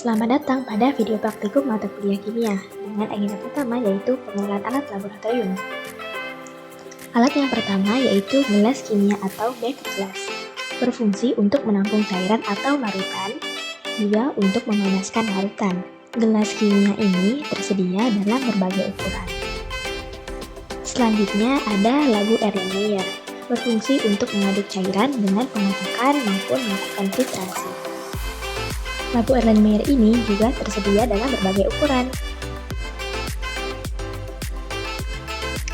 Selamat datang pada video praktikum mata kuliah kimia dengan agenda pertama yaitu pengenalan alat laboratorium. Alat yang pertama yaitu gelas kimia atau beker gelas, berfungsi untuk menampung cairan atau larutan, juga untuk memanaskan larutan. Gelas kimia ini tersedia dalam berbagai ukuran. Selanjutnya ada labu Erlenmeyer, berfungsi untuk mengaduk cairan dengan pengocokan maupun melakukan filtrasi. Labu Erlenmeyer ini juga tersedia dalam berbagai ukuran.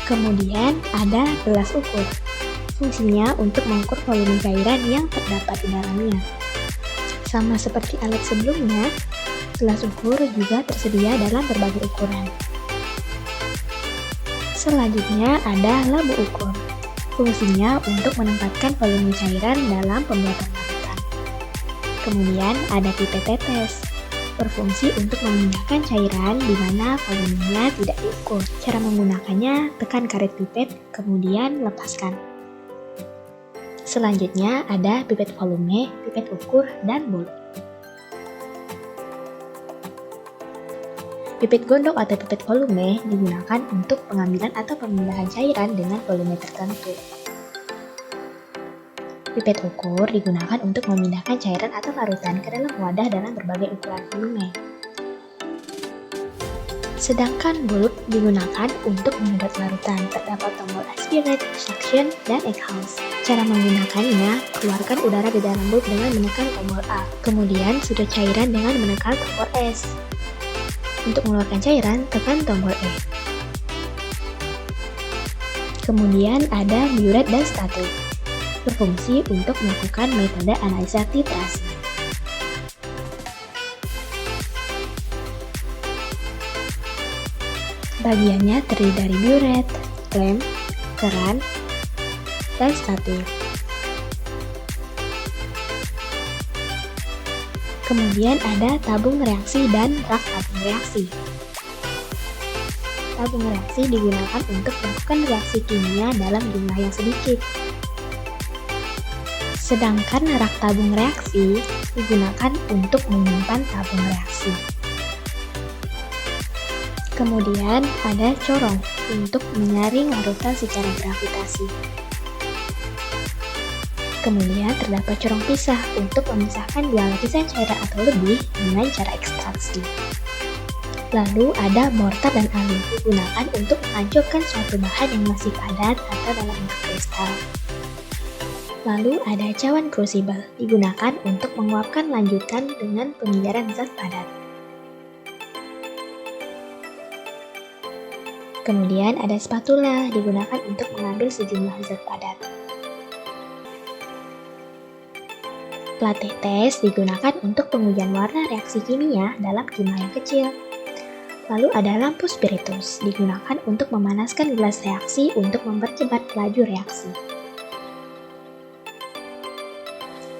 Kemudian ada gelas ukur. Fungsinya untuk mengukur volume cairan yang terdapat di dalamnya. Sama seperti alat sebelumnya, gelas ukur juga tersedia dalam berbagai ukuran. Selanjutnya ada labu ukur. Fungsinya untuk menempatkan volume cairan dalam pembuatan larutan. Kemudian ada pipet tetes, berfungsi untuk memindahkan cairan di mana volumenya tidak diukur. Cara menggunakannya, tekan karet pipet, kemudian lepaskan. Selanjutnya ada pipet volume, pipet ukur, dan bolu. Pipet gondok atau pipet volume digunakan untuk pengambilan atau pemindahan cairan dengan volume tertentu. Pipet ukur digunakan untuk memindahkan cairan atau larutan ke dalam wadah dalam berbagai ukuran volume. Sedangkan bolut digunakan untuk menyedot larutan. Terdapat tombol aspirate, suction, dan exhaust. Cara menggunakannya, keluarkan udara di dalam bolut dengan menekan tombol A. Kemudian sedot cairan dengan menekan tombol S. Untuk mengeluarkan cairan, tekan tombol E. Kemudian ada burette dan statik, berfungsi untuk melakukan metode analisa titrasi. Bagiannya terdiri dari burette, klem, keran, dan statik. Kemudian ada tabung reaksi dan rak tabung reaksi. Tabung reaksi digunakan untuk melakukan reaksi kimia dalam jumlah yang sedikit. Sedangkan rak tabung reaksi digunakan untuk menyimpan tabung reaksi. Kemudian ada corong untuk menyaring larutan secara gravitasi. Kemudian terdapat corong pisah untuk memisahkan dua lapisan cairan atau lebih dengan cara ekstraksi. Lalu ada mortar dan alu digunakan untuk menghancurkan suatu bahan yang masih padat atau dalam bentuk kristal. Lalu ada cawan crucible digunakan untuk menguapkan lanjutan dengan pembiaran zat padat. Kemudian ada spatula digunakan untuk mengambil sejumlah zat padat. Plat tetes digunakan untuk pengujian warna reaksi kimia dalam jumlah yang kecil. Lalu ada lampu spiritus digunakan untuk memanaskan gelas reaksi untuk mempercepat laju reaksi.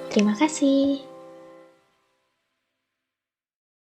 Terima kasih.